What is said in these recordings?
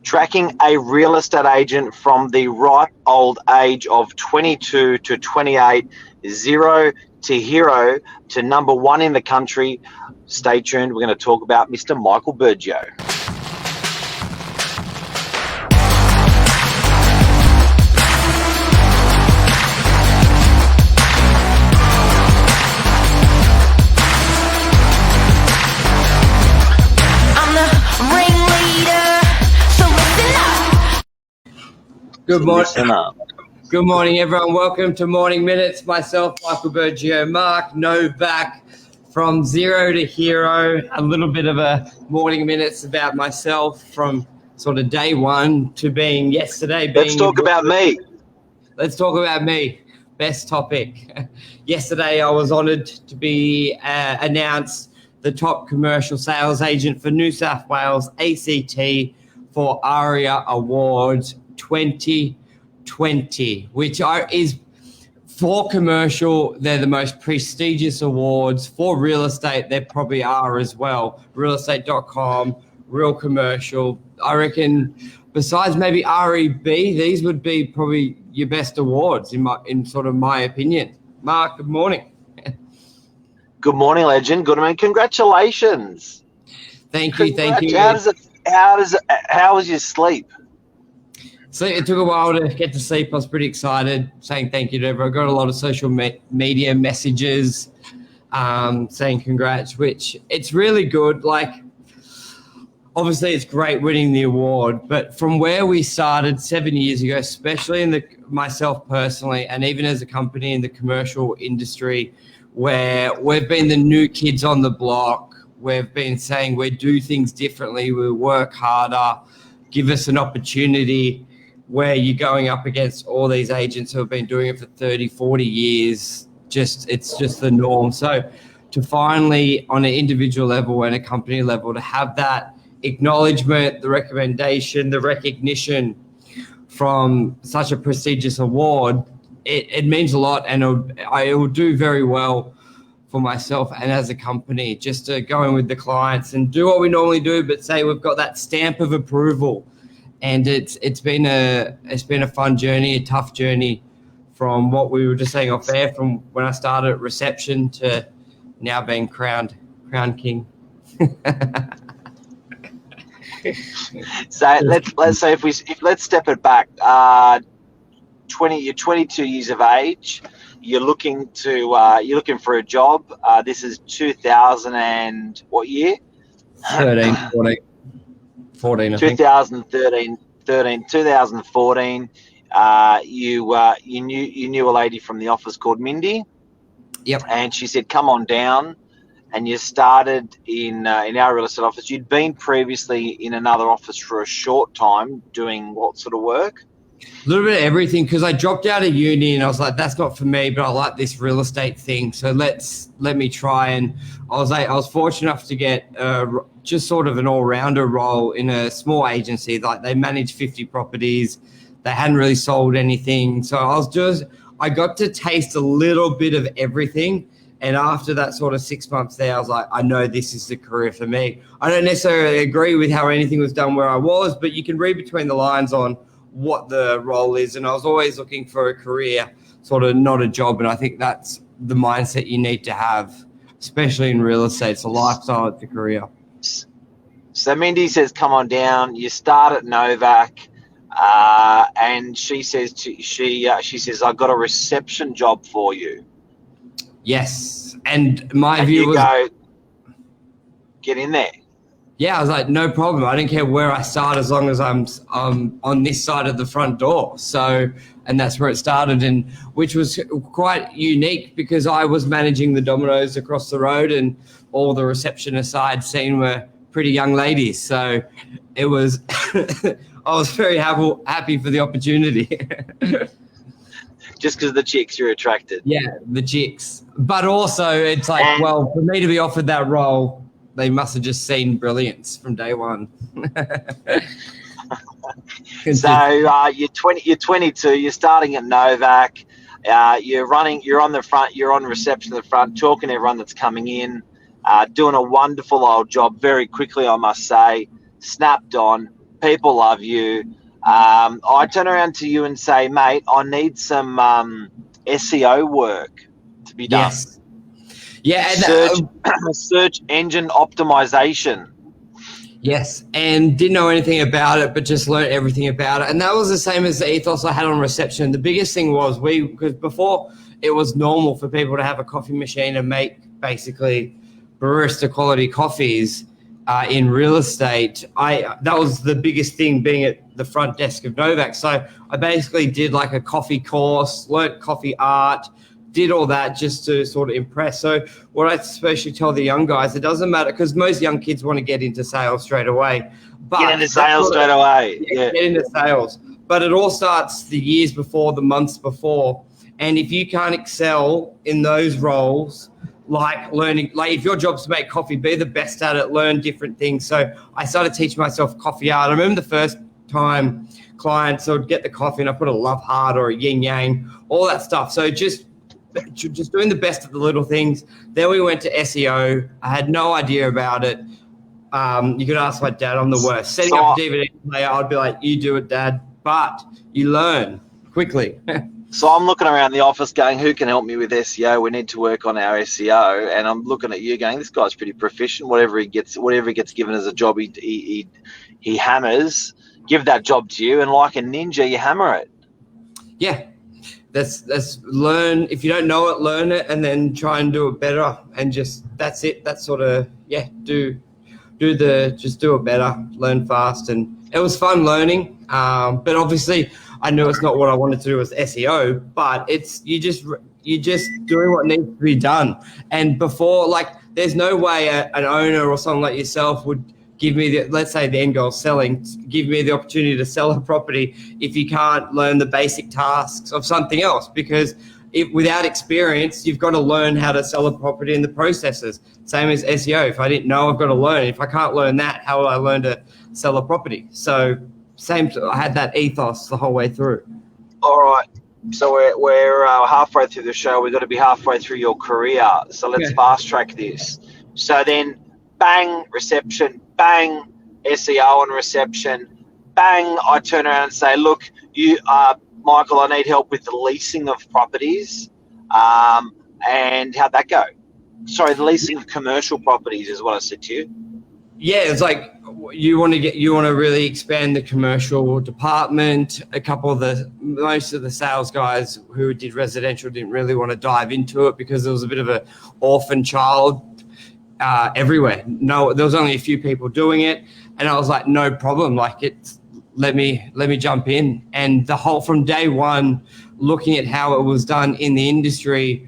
tracking a real estate agent from the ripe old age of 22 to 28, zero to hero to number one in the country. Stay tuned. We're going to talk about Mr. Michael Bergio. Good morning. Good morning, everyone. Welcome to Morning Minutes. Myself, Michael Bergio, Mark Novak, from zero to hero. A little bit of a Morning Minutes about myself from sort of day one to being yesterday. Let's talk about me. Let's talk about me. Best topic. Yesterday, I was honoured to be announced the top commercial sales agent for New South Wales ACT for ARIA Awards 2020, which is for commercial. They're the most prestigious awards. For real estate, they probably are as well. Realestate.com, Real Commercial. I reckon besides maybe REB, these would be probably your best awards in sort of my opinion. Mark, good morning. Good morning, legend. Good morning. Congratulations. Thank you. How was your sleep? So it took a while to get to sleep. I was pretty excited, saying thank you to everyone. I got a lot of social media messages saying congrats, which it's really good. Like, obviously it's great winning the award, but from where we started 7 years ago, especially myself personally, and even as a company in the commercial industry, where we've been the new kids on the block, we've been saying we do things differently, we work harder, give us an opportunity, where you're going up against all these agents who have been doing it for 30, 40 years. It's just the norm. So to finally, on an individual level and a company level, to have that acknowledgement, the recommendation, the recognition from such a prestigious award, it means a lot, and it will do very well for myself and as a company, just to go in with the clients and do what we normally do, but say we've got that stamp of approval. And it's been a fun journey, a tough journey, from what we were just saying off air, from when I started at reception to now being crowned king. So let's say let's step it back. You're 22 years of age. You're looking for a job. This is 2000 and what year? 13, 14. 14, I think. 2014. You knew a lady from the office called Mindy. Yep. And she said, "Come on down." And you started in our real estate office. You'd been previously in another office for a short time, doing what sort of work? A little bit of everything, because I dropped out of uni and I was like, that's not for me, but I like this real estate thing, so let me try. And I was fortunate enough to get just sort of an all-rounder role in a small agency. Like, they managed 50 properties. They hadn't really sold anything. So I got to taste a little bit of everything. And after that sort of 6 months there, I was like, I know this is the career for me. I don't necessarily agree with how anything was done where I was, but you can read between the lines on what the role is. And I was always looking for a career, sort of not a job. And I think that's the mindset you need to have, especially in real estate. It's a lifestyle, it's a career. So Mindy says, "Come on down." You start at Novak, and she says, "I've got a reception job for you." Yes, and my view was, go, "Get in there." Yeah, I was like, no problem. I don't care where I start as long as I'm on this side of the front door. So, and that's where it started, and which was quite unique, because I was managing the Domino's across the road, and all the receptionists I'd seen were pretty young ladies. So it was, I was very happy for the opportunity. Just because the chicks you're attracted. Yeah, the chicks. But also it's like, well, for me to be offered that role, they must have just seen brilliance from day one. So you're 22. You're starting at Novak. You're on the front. You're on reception at the front, talking to everyone that's coming in, doing a wonderful old job very quickly, I must say. Snapped on, people love you. I turn around to you and say, mate, I need some SEO work to be done. Yes. Yeah. And, search engine optimization. yes, and didn't know anything about it, but just learned everything about it. And that was the same as the ethos I had on reception. The biggest thing was because before it was normal for people to have a coffee machine and make basically barista quality coffees in real estate. That was the biggest thing, being at the front desk of Novak. So I basically did like a coffee course, learnt coffee art, did all that just to sort of impress. So what I especially tell the young guys, it doesn't matter, because most young kids want to get into sales straight away. But get into sales straight away. Yeah. Get into sales. But it all starts the years before, the months before. And if you can't excel in those roles, like learning, like if your job's to make coffee, be the best at it, learn different things. So I started teaching myself coffee art. I remember the first time clients would get the coffee and I put a love heart or a yin yang, all that stuff. So just doing the best of the little things. Then we went to SEO. I had no idea about it. You could ask my dad, I'm the worst. Setting up a DVD player, I'd be like, you do it, Dad. But you learn quickly. So I'm looking around the office going, who can help me with SEO? We need to work on our SEO. And I'm looking at you going, this guy's pretty proficient. Whatever he gets given as a job, he hammers. Give that job to you, and like a ninja, you hammer it. Yeah. That's learn. If you don't know it, learn it, and then try and do it better. And just that's it. That's sort of do it better. Learn fast, and it was fun learning. But obviously, I knew it's not what I wanted to do as SEO. But you're just doing what needs to be done. And before, like, there's no way an owner or someone like yourself would give me let's say the end goal is selling, give me the opportunity to sell a property if you can't learn the basic tasks of something else, because without experience, you've got to learn how to sell a property and the processes. Same as SEO. If I didn't know, I've got to learn. If I can't learn that, how will I learn to sell a property? So I had that ethos the whole way through. All right. So we're halfway through the show. We've got to be halfway through your career. So let's fast track this. So then bang, reception, bang, SEO and reception, bang, I turn around and say, look, Michael, I need help with the leasing of properties. And how'd that go? Sorry, the leasing of commercial properties is what I said to you. Yeah, it's like you want to really expand the commercial department. Most of the sales guys who did residential didn't really want to dive into it because there was a bit of an orphan child everywhere. No, there was only a few people doing it, and I was like, no problem. Like, let me jump in. And from day one, looking at how it was done in the industry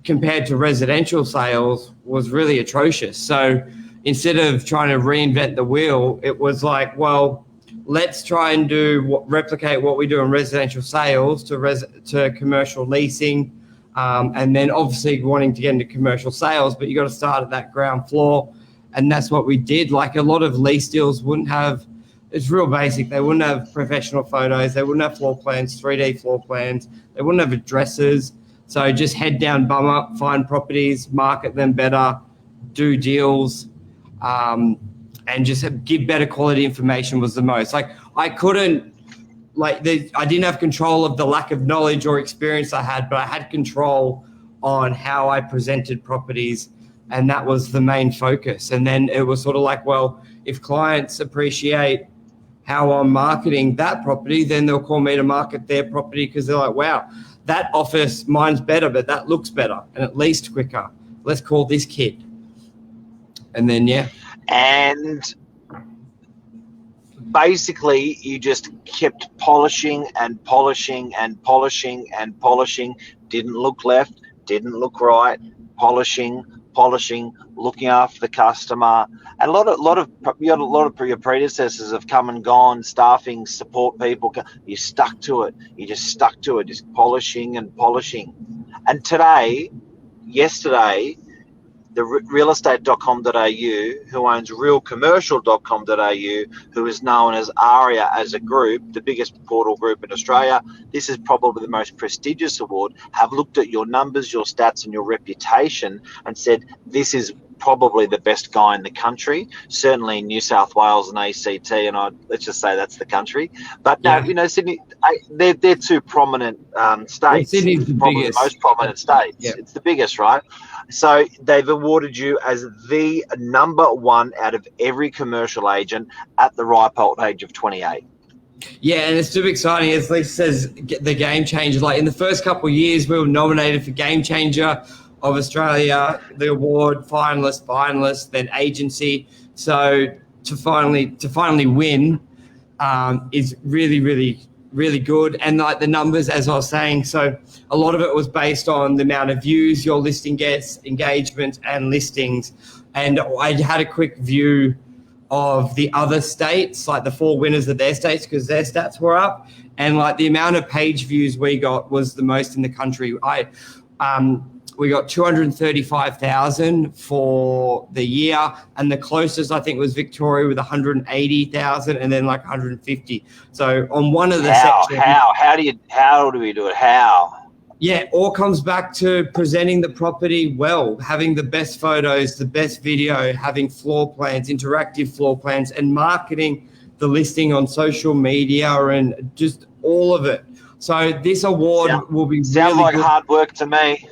compared to residential sales was really atrocious. So instead of trying to reinvent the wheel, it was like, well, let's try and replicate what we do in residential sales to commercial leasing. And then obviously wanting to get into commercial sales, but you got to start at that ground floor. And that's what we did. Like, a lot of lease deals wouldn't have, it's real basic. They wouldn't have professional photos. They wouldn't have floor plans, 3D floor plans. They wouldn't have addresses. So just head down, bum up, find properties, market them better, do deals, and just give better quality information was the most. Like, I didn't have control of the lack of knowledge or experience I had, but I had control on how I presented properties, and that was the main focus. And then it was sort of like, well, if clients appreciate how I'm marketing that property, then they'll call me to market their property because they're like, wow, that office, mine's better, but that looks better and at least quicker. Let's call this kid. And then, And basically, you just kept polishing and polishing and polishing and polishing. Didn't look left, didn't look right. Polishing, looking after the customer. And a lot of your predecessors have come and gone. Staffing, support people. You stuck to it. You just stuck to it, just polishing and polishing. And yesterday, the realestate.com.au, who owns realcommercial.com.au, who is known as ARIA as a group, the biggest portal group in Australia. This is probably the most prestigious award. Have looked at your numbers, your stats, and your reputation and said, this is probably the best guy in the country, certainly in New South Wales and ACT, and let's just say that's the country. But no, Sydney, they're two prominent states. Well, Sydney's the probably biggest. the most prominent states. Yeah. It's the biggest, right? So they've awarded you as the number one out of every commercial agent at the ripe old age of 28. Yeah, and it's super exciting. As Lisa says, the Game Changer. Like in the first couple of years, we were nominated for Game Changer of Australia, the award, finalist, then agency. So to finally win is really, really, really good. And like the numbers, as I was saying, so a lot of it was based on the amount of views your listing gets, engagement, and listings. And I had a quick view of the other states, like the 4 winners of their states, because their stats were up, and like the amount of page views we got was the most in the country. We got 235,000 for the year, and the closest I think was Victoria with 180,000, and then like 150. So on one of the sections, how do we do it? How? Yeah, all comes back to presenting the property well, having the best photos, the best video, having floor plans, interactive floor plans, and marketing the listing on social media and just all of it. So this award will be sounds really like good. Hard work to me.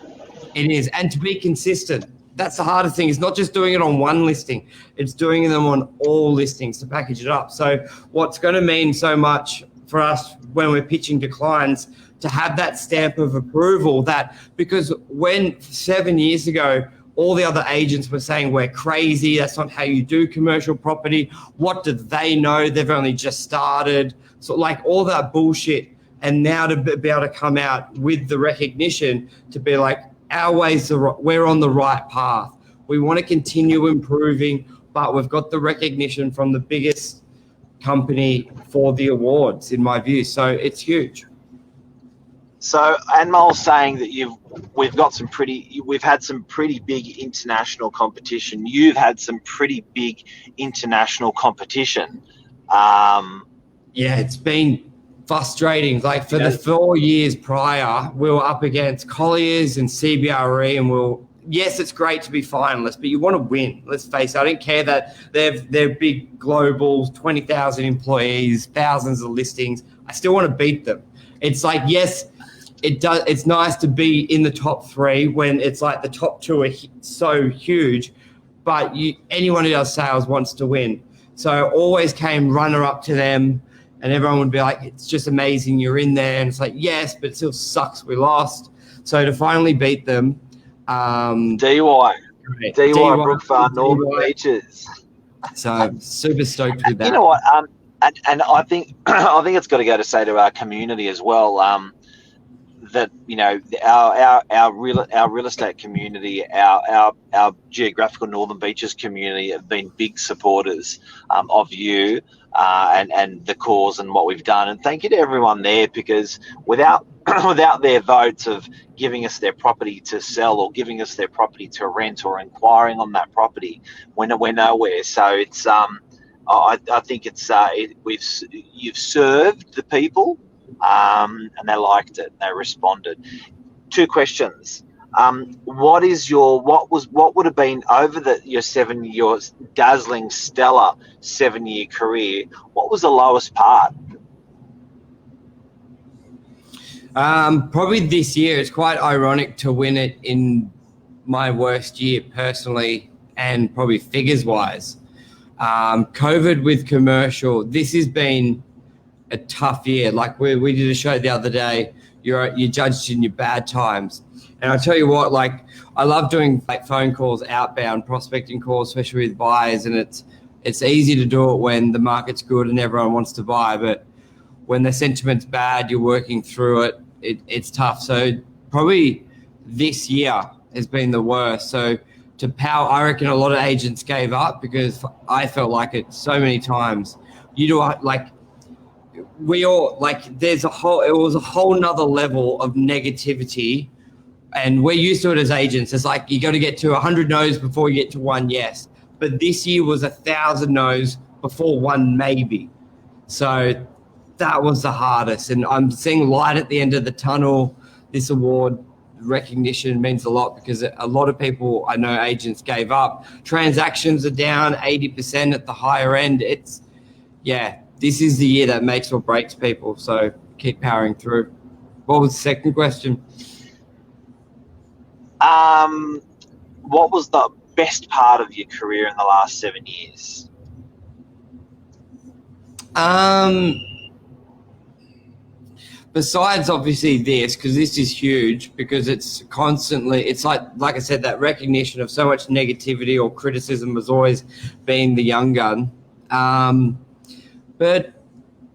It is, and to be consistent. That's the hardest thing. It's not just doing it on one listing. It's doing them on all listings to package it up. So what's going to mean so much for us when we're pitching to clients to have that stamp of approval, that because when 7 years ago, all the other agents were saying we're crazy, that's not how you do commercial property. What do they know? They've only just started. So like all that bullshit. And now to be able to come out with the recognition to be like, our ways, we're on the right path. We want to continue improving, but we've got the recognition from the biggest company for the awards, in my view. So it's huge. So Anmol's saying that we've had some pretty big international competition. You've had some pretty big international competition. Yeah, it's been frustrating. Like for the 4 years prior, we were up against Colliers and CBRE, and yes, it's great to be finalists, but you want to win. Let's face it. I don't care that they're big globals, 20,000 employees, thousands of listings. I still want to beat them. It's like, yes, it does. It's nice to be in the top 3 when it's like the top 2 are so huge, but anyone who does sales wants to win. So I always came runner up to them, and everyone would be like, it's just amazing you're in there. And it's like, yes, but it still sucks we lost. So to finally beat them. DY Brookfar, Northern Beaches. So super stoked with that. You know what? And I think it's got to go to say to our community as well, that our real estate community, our geographical Northern Beaches community have been big supporters of you and the cause and what we've done. And thank you to everyone there, because without their votes of giving us their property to sell or giving us their property to rent or inquiring on that property, we're nowhere. So it's I think it's you've served the people. And they liked it. They responded. 2 questions. What would have been over your dazzling, stellar 7-year career? What was the lowest part? Probably this year. It's quite ironic to win it in my worst year personally, and probably figures wise. COVID with commercial. This has been a tough year. Like we did a show the other day. You're judged in your bad times, and I tell you what, like I love doing like phone calls, outbound prospecting calls, especially with buyers, and it's easy to do it when the market's good and everyone wants to buy, but when the sentiment's bad, you're working through it. It's tough. So probably this year has been the worst. So to power, I reckon a lot of agents gave up because I felt like it so many times. You do like. We all like it was a whole nother level of negativity, and we're used to it as agents. It's like you got to get to 100 no's before you get to 1 yes, but this year was 1,000 no's before 1 maybe. So that was the hardest, and I'm seeing light at the end of the tunnel. This award recognition means a lot, because a lot of people, I know agents gave up. Transactions are down 80% at the higher end. This is the year that makes or breaks people. So keep powering through. What was the second question? What was the best part of your career in the last 7 years? Besides obviously this, because this is huge, because it's constantly, it's like I said, that recognition of so much negativity or criticism has always been the young gun. But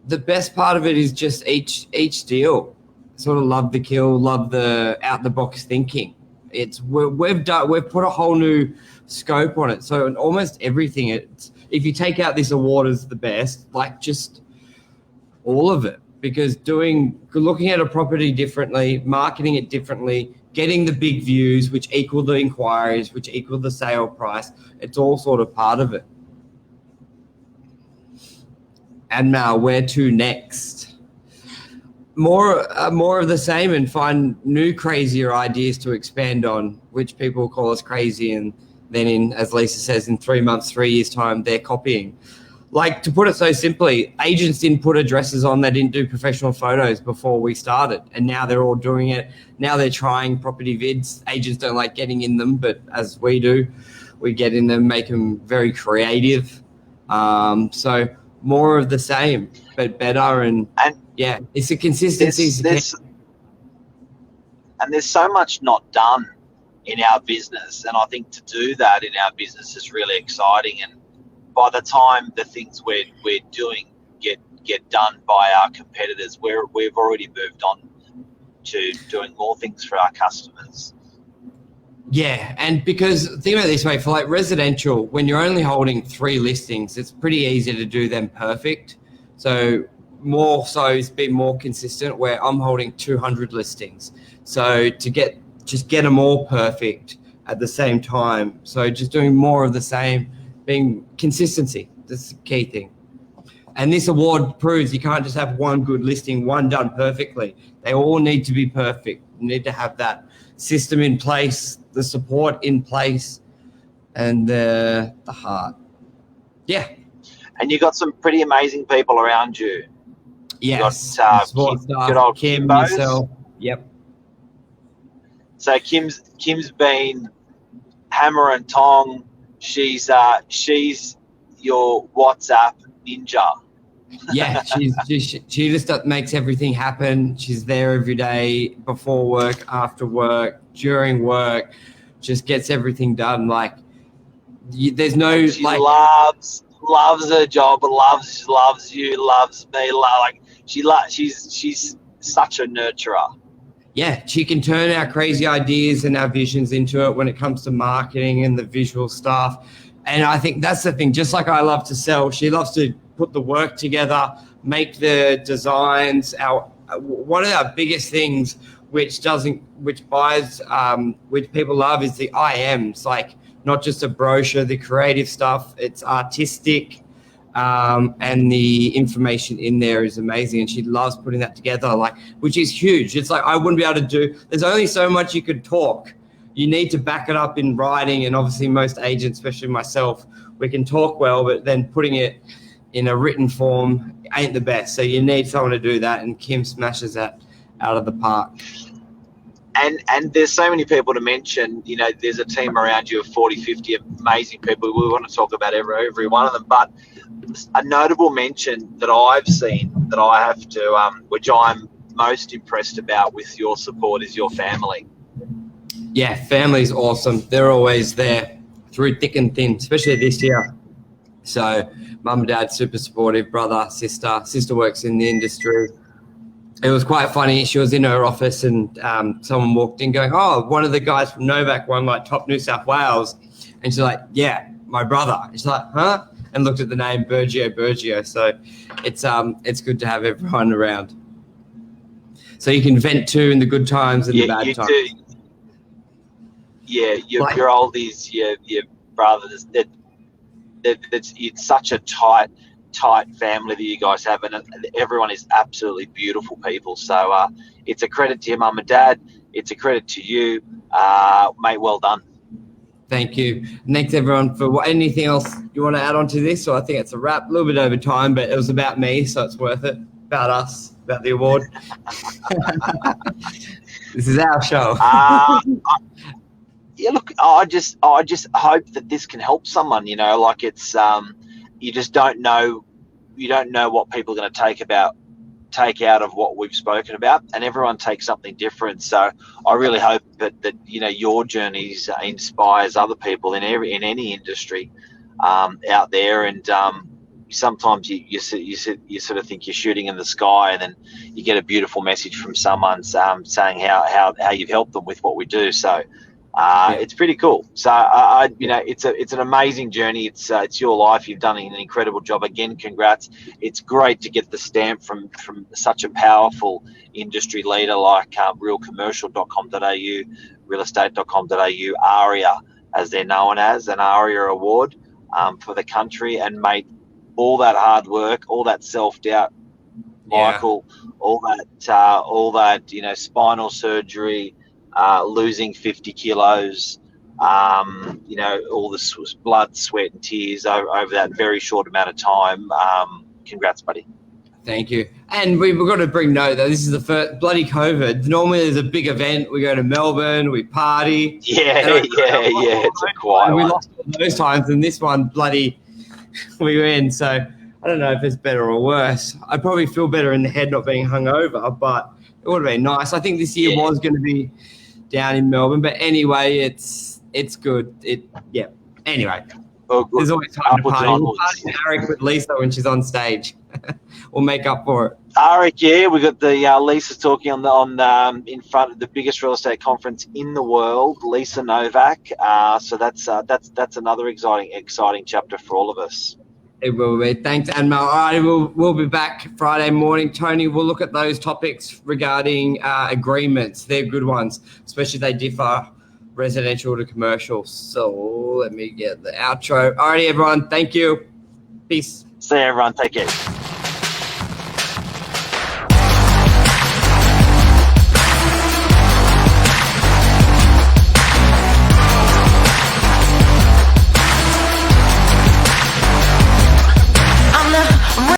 the best part of it is just each deal. Sort of love the kill, love the out the box thinking. We've put a whole new scope on it. So in almost everything, if you take out this award as the best, like just all of it, because looking at a property differently, marketing it differently, getting the big views, which equal the inquiries, which equal the sale price, it's all sort of part of it. And now, where to next? More of the same, and find new crazier ideas to expand on, which people call us crazy, and then as Lisa says, in 3 months, 3 years time, they're copying. Like, to put it so simply, agents didn't put addresses on, they didn't do professional photos before we started, and now they're all doing it. Now they're trying property vids. Agents don't like getting in them, but as we do, we get in them, make them very creative. So more of the same, but better, and yeah, it's a consistency. There's so much not done in our business, and I think to do that in our business is really exciting. And by the time the things we're doing get done by our competitors, we've already moved on to doing more things for our customers. Yeah, and because think about it this way, for like residential, when you're only holding 3 listings, it's pretty easy to do them perfect. So more so is be more consistent, where I'm holding 200 listings. So to get them all perfect at the same time. So just doing more of the same, being consistency. That's the key thing. And this award proves you can't just have one good listing, one done perfectly. They all need to be perfect. You need to have that system in place, the support in place, and the heart. Yeah. And you got some pretty amazing people around you. Yes. You got good old Kim, Kimbos. yourself. Yep. So Kim's been hammer and tong. She's your WhatsApp ninja. Yeah, she just makes everything happen. She's there every day, before work, after work, during work, just gets everything done. Like, there's no, she loves her job, loves you, loves me. She's such a nurturer. Yeah, she can turn our crazy ideas and our visions into it when it comes to marketing and the visual stuff. And I think that's the thing. Just like I love to sell, she loves to put the work together, make the designs. One of our biggest things, which people love, is the IMs. Like, not just a brochure, the creative stuff. It's artistic, and the information in there is amazing. And she loves putting that together, like, which is huge. It's like I wouldn't be able to do. There's only so much you could talk. You need to back it up in writing, and obviously most agents, especially myself, we can talk well, but then putting it in a written form ain't the best. So you need someone to do that, and Kim smashes that out of the park. And there's so many people to mention. You know, there's a team around you of 40, 50 amazing people. We want to talk about every one of them, but a notable mention that I've seen that I have to, which I'm most impressed about with your support, is your family. Yeah, family's awesome. They're always there through thick and thin, especially this year. So mum and dad, super supportive, brother, sister. Sister works in the industry. It was quite funny. She was in her office and someone walked in going, "Oh, one of the guys from Novak won like top New South Wales." And she's like, "Yeah, my brother." She's like, "Huh?" And looked at the name Bergio. So it's good to have everyone around. So you can vent to in the good times and the bad times. Do. Yeah, your oldies, your brothers, it's such a tight tight family that you guys have, and everyone is absolutely beautiful people. So it's a credit to your mum and dad. It's a credit to you, mate. Well done. Thank you. Thanks, everyone, for anything else you want to add on to this? So I think it's a wrap. A little bit over time, but it was about me, so it's worth it. About us, about the award. This is our show. Yeah, look, I just hope that this can help someone. You know, like it's you just don't know. You don't know what people are going to take out of what we've spoken about, and everyone takes something different. So I really hope that you know your journeys inspires other people in any industry out there. And sometimes you sort of think you're shooting in the sky, and then you get a beautiful message from someone saying how you've helped them with what we do. So it's pretty cool. So you know, it's an amazing journey. It's your life. You've done an incredible job. Again, congrats. It's great to get the stamp from such a powerful industry leader like realcommercial.com.au, realestate.com.au, ARIA, as they're known as, an ARIA award for the country. And mate, all that hard work, all that self-doubt, Michael, all that you know, spinal surgery, losing 50 kilos, you know, all this blood, sweat and tears over that very short amount of time. Congrats, buddy. Thank you. And we've got to bring note that this is the first bloody COVID. Normally there's a big event. We go to Melbourne, we party. Yeah. It's a quiet we one. lost all those times, and this one bloody we win. So I don't know if it's better or worse. I probably feel better in the head not being hungover, but it would have been nice. I think this year was going to be down in Melbourne, but anyway, it's good. Anyway, there's always time to party. We'll party in Arik with Lisa when she's on stage. We'll make up for it. Arik, we got the Lisa's talking on in front of the biggest real estate conference in the world, Lisa Novak. So that's another exciting chapter for all of us. It will be. Thanks, Anmel. All right, we'll be back Friday morning. Tony, we'll look at those topics regarding agreements. They're good ones, especially if they differ residential to commercial. So let me get the outro. All righty, everyone. Thank you. Peace. See you, everyone. Take care.